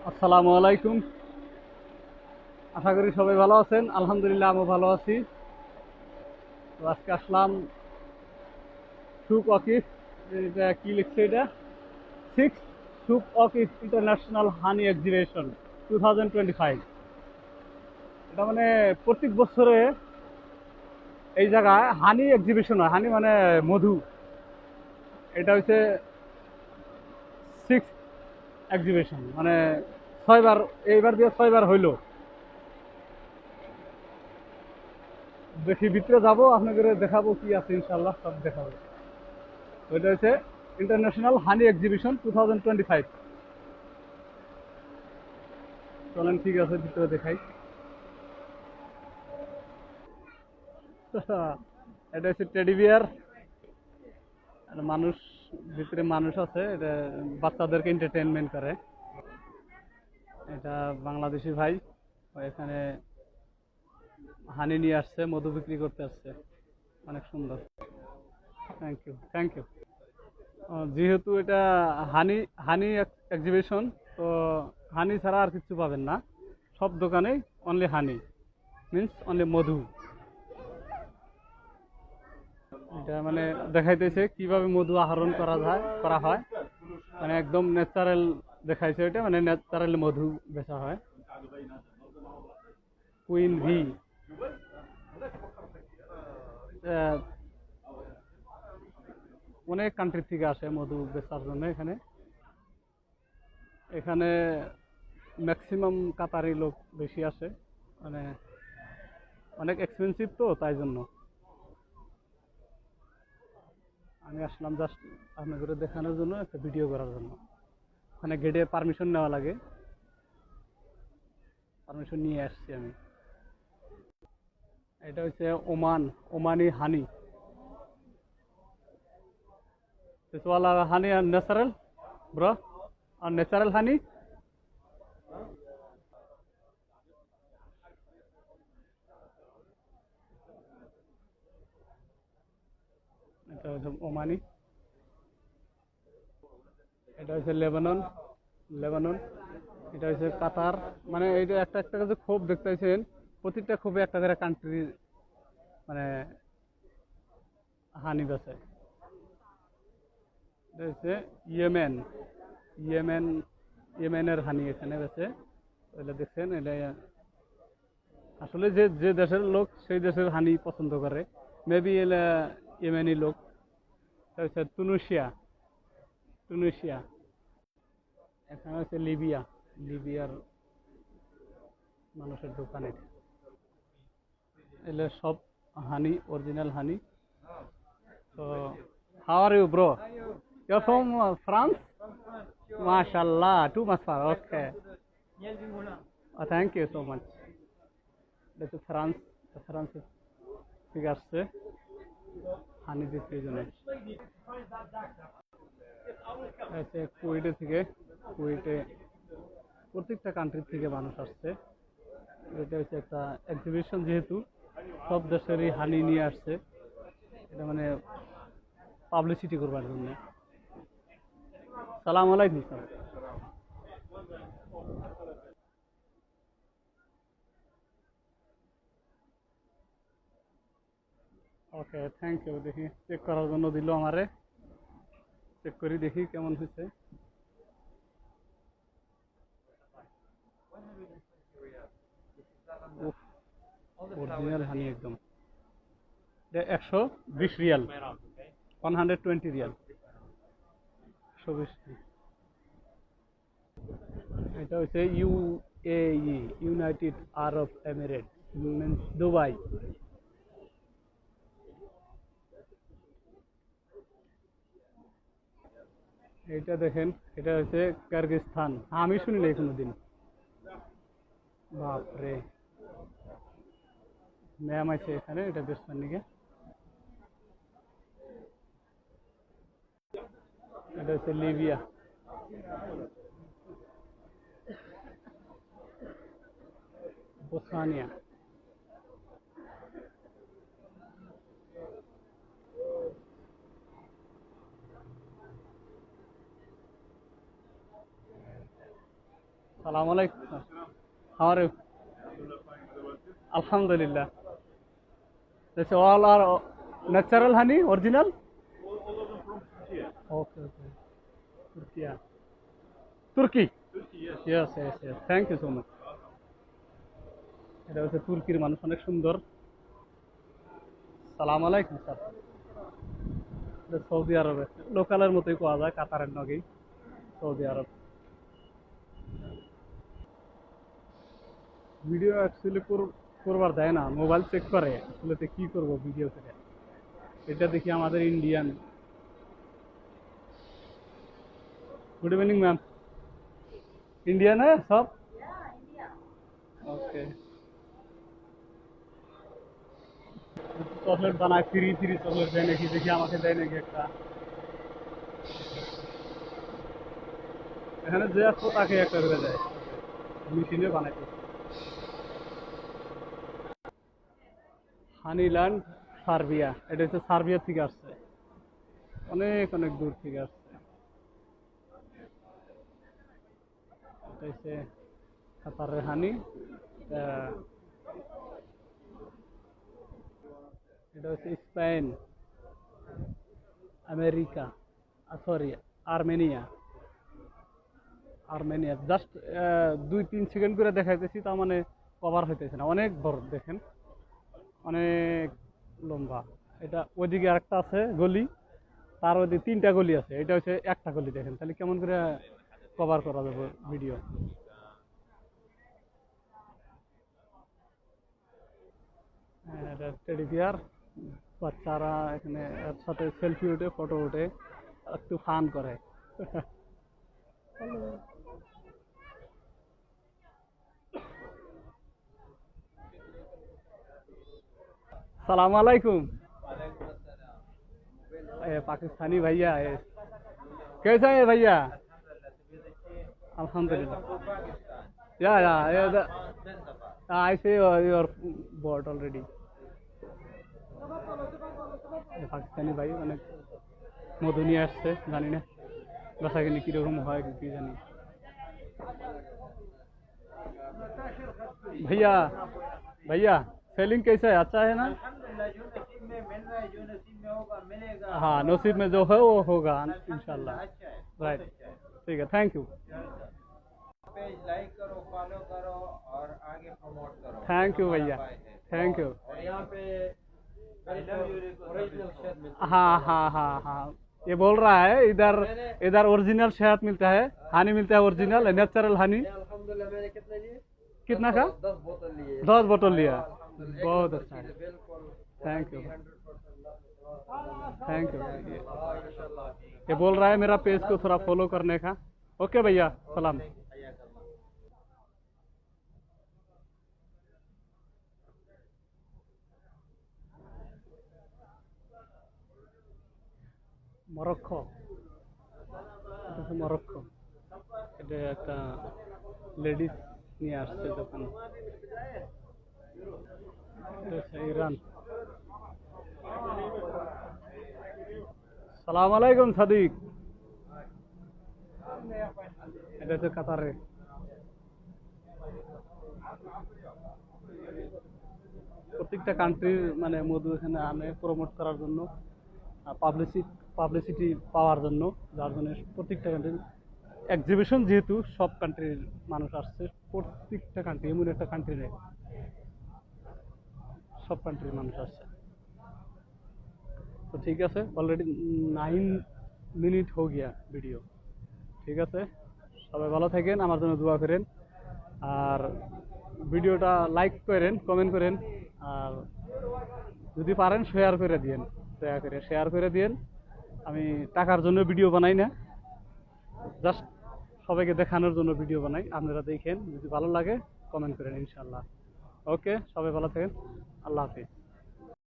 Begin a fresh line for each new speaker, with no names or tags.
আসসালামু আলাইকুম। আশা করি সবাই ভালো আছেন। আলহামদুলিল্লাহ আমিও ভালো আছি। তো আজকে আসলাম সুক ওয়াকিফ, এটা কি লিখছে এটা, সিক্স সুক ওয়াকিফ ইন্টারন্যাশনাল হানি এক্সিবিশন 2025। এটা মানে প্রত্যেক বছরে এই জায়গায় হানি এক্সিবিশন হয়। হানি মানে মধু। এটা হচ্ছে সিক্স এক্সিবিশন, মানে ছয়বার, এইবার দিয়ে ছয়বার হইলো। দেখি ভিতরে যাবো, আপনাদের দেখাবো কি আছে, ইনশাল্লাহ সব দেখাবো। ওইটা হচ্ছে ইন্টারন্যাশনাল হানি এক্সিবিশন 2025। চলেন, ঠিক আছে, ভিতরে দেখাই। এটা হচ্ছে টেডি বিয়ার। আর মানুষ, ভিতরে মানুষ আছে, এটা বাচ্চাদেরকে এন্টারটেনমেন্ট করে। এটা বাংলাদেশি ভাই, ও এখানে হানি নিয়ে আসছে, মধু বিক্রি করতে আসছে। অনেক সুন্দর। Thank you, thank you. যেহেতু এটা হানি হানি এক্সিবিশন, তো হানি ছাড়া আর কিছু পাবেন না। সব দোকানেই অনলি হানি, মিন্স অনলি মধু। এটা মানে দেখাইতেছে কিভাবে মধু আহরণ করা হয়। মানে একদম ন্যাচারাল দেখাইছে। এটা মানে ন্যাচারাল মধু বেচা হয়। কুইন ভি, অনেক কান্ট্রি থেকে আসে মধু বেচার জন্য এখানে। এখানে ম্যাক্সিমাম কাতারি লোক বেশি আসে, মানে অনেক এক্সপেন্সিভ তো, তাই জন্য আমি আসলাম জাস্ট আপনাদের দেখানোর জন্য, একটা ভিডিও করার জন্য। ওখানে গেটে পারমিশন নেওয়া লাগে, পারমিশন নিয়ে আসছি আমি। এটা হচ্ছে Omani honey. This all are honey and natural, bro, and natural honey. এটা হচ্ছে ওমানি। এটা হচ্ছে লেবানন। এটা হচ্ছে কাতার। মানে এটা একটা একটা যে ক্ষোভ দেখতেছেন, প্রতিটা ক্ষোভে একটা করে কান্ট্রি, মানে হানি বেচে। এটা হচ্ছে ইয়েমেন। ইয়েমেন ইয়েমেনের হানি এখানে বেচে। এটা দেখছেন, এটা আসলে যে যে দেশের লোক সেই দেশের হানি পছন্দ করে। মেবি এলা ইয়েমেনি লোক। এটা হচ্ছে তুনিশিয়া। এখানে হচ্ছে লিবিয়ার মানুষের দোকান এটা। এগুলো সব হানি, অরিজিনাল হানি। তো how are you bro? You from France? মাশাল্লাহ, too much far. Okay, thank you so much. এটা হচ্ছে ফ্রান্স থেকে আসছে হানি বিক্রির জন্য। হচ্ছে কুয়েটে প্রত্যেকটা কান্ট্রি থেকে মানুষ আসছে। এটা হচ্ছে একটা এক্সিবিশন, যেহেতু সব দেশেরই হানি নিয়ে আসছে, এটা মানে পাবলিসিটি করবার জন্য। সালাম আলাইকুম স্যার। Okay, thank you. দেখি চেক করার জন্য দিল আমারে, চেক করি দেখি কেমন হয়েছে। অরিজিনাল হানি একদম। 120 রিয়াল, 120 রিয়াল, 120। এটা হচ্ছে ইউনাইটেড আরব এমিরেট, মিন্স দুবাই। এটা দেখেন, এটা হচ্ছে কার্গিস্তান। আমি শুনি নাই কোনোদিন। বাপরে, ম্যাম আছে এখানে, এটা বেসমান নিকে। এটা হচ্ছে Libya. Bosnia. Assalamu alaikum, sir. How are you? Alhamdulillah. This all are natural honey, original? Okay, okay. Turkey. Yeah. Turkey? Yes, yes, yes. Thank you so much. এটা হচ্ছে তুর্কির মানুষ, অনেক সুন্দর। সালাম আলাইকুম স্যার। এটা সৌদি আরবে লোকালের মতোই পাওয়া যায়, কাতারের নগেই সৌদি আরব। ভিডিও অ্যাকচুয়ালি করবার দেয় না, মোবাইল চেক করে আসলে তো কি করবো ভিডিও থেকে। এটা দেখি আমাদের Indian. Good evening ma'am. Indian है सब? ओके। চকলেট বানায়, ফ্রি ফ্রি চকলেট দেয় নাকি, দেখি আমাকে দেয় নাকি একটা। এখানে যে আসবো তাকে একটা করে দেয়, মেশিনে বানাইতে। হানিল্যান্ড সার্বিয়া, এটা হচ্ছে সার্বিয়া থেকে আসছে, অনেক অনেক দূর থেকে আসছে। এটা হচ্ছে কাতারের হানি। এটা হচ্ছে Spain, America, sorry Armenia. Armenia just 2-3 second করে দেখাইতেছি, তার মানে কভার হইতেছে না, অনেক বড় দেখেন, অনেক লম্বা। এটা ওইদিকে আরেকটা আছে গলি, তার ওইদিকে 3টা গলি আছে, এটা হচ্ছে একটা গলি। দেখেন তাহলে কেমন করে কভার করা যাবে ভিডিও। এটা টেডি বিয়ার, বাচ্চারা এখানে একসাথে সেলফি উঠে, ফটো উঠে, একটু ফান করে। सलाम अलैकुम। पाकिस्तानी भैया है, कैसा है भैया? अल्हम्दुलिल्लाह। I see your board already. Pakistani ভাই অনেক মধু নিয়ে আসছে, জানি না বেচাকিনি কিরকম হয় কি জানি। भैया भैया सेलिंग कैसा है, अच्छा है ना? हाँ, नसीब में जो है वो होगा इंशाल्लाह। राइट, ठीक है, थैंक यू।
पेज लाइक करो, फॉलो करो और आगे प्रमोट करो।
थैंक यू भैया, थैंक यू।
और यहाँ पे ओरिजिनल शहद मिलता है।
हाँ हाँ हाँ हाँ, ये बोल रहा है इधर इधर ओरिजिनल शहद मिलता है, हनी मिलता है ओरिजिनल नेचुरल हनी।
अल्हम्दुलिल्लाह, मैंने कितने लिए?
कितना का?
10 बोतल लिए।
10 बोतल लिया,
अल्हम्दुलिल्लाह,
बहुत अच्छा है।
बिल्कुल
थैंक यू,
100%
थैंक यू।
इंशाल्लाह।
ये बोल रहा है मेरा पेज को थोड़ा फॉलो करने का। ओके भैया, सलाम। মরক্কো, এটা হচ্ছে মরক্কো। এটা একটা লেডিস নিয়ে আসছে দোকান। এটা হচ্ছে ইরান। সালাম আলাইকুম সাদিক। এটা হচ্ছে কাতারে। প্রত্যেকটা কান্ট্রির মানে মধু এখানে আনে প্রমোট করার জন্য, পাবলিসিটি পাওয়ার জন্য, যার জন্য প্রত্যেকটা কান্ট্রির এক্সিবিশন, যেহেতু সব কান্ট্রির মানুষ আসছে, প্রত্যেকটা কান্ট্রি, এমন একটা কান্ট্রি নেই, সব কান্ট্রির মানুষ আসছে। তো ঠিক আছে, অলরেডি 9 মিনিট হয়ে গিয়া ভিডিও। ঠিক আছে, সবাই ভালো থাকেন, আমার জন্য দোয়া করেন, আর ভিডিওটা লাইক করেন, কমেন্ট করেন, আর যদি পারেন শেয়ার করে দিয়েন, দয়া করে শেয়ার করে দিয়েন। আমি টাকার জন্য ভিডিও বানাই না, জাস্ট সবাইকে দেখানোর জন্য ভিডিও বানাই। আপনারা দেখেন, যদি ভালো লাগে কমেন্ট করেন ইনশাল্লাহ। ওকে, সবাই ভালো থাকেন, আল্লাহ হাফিজ।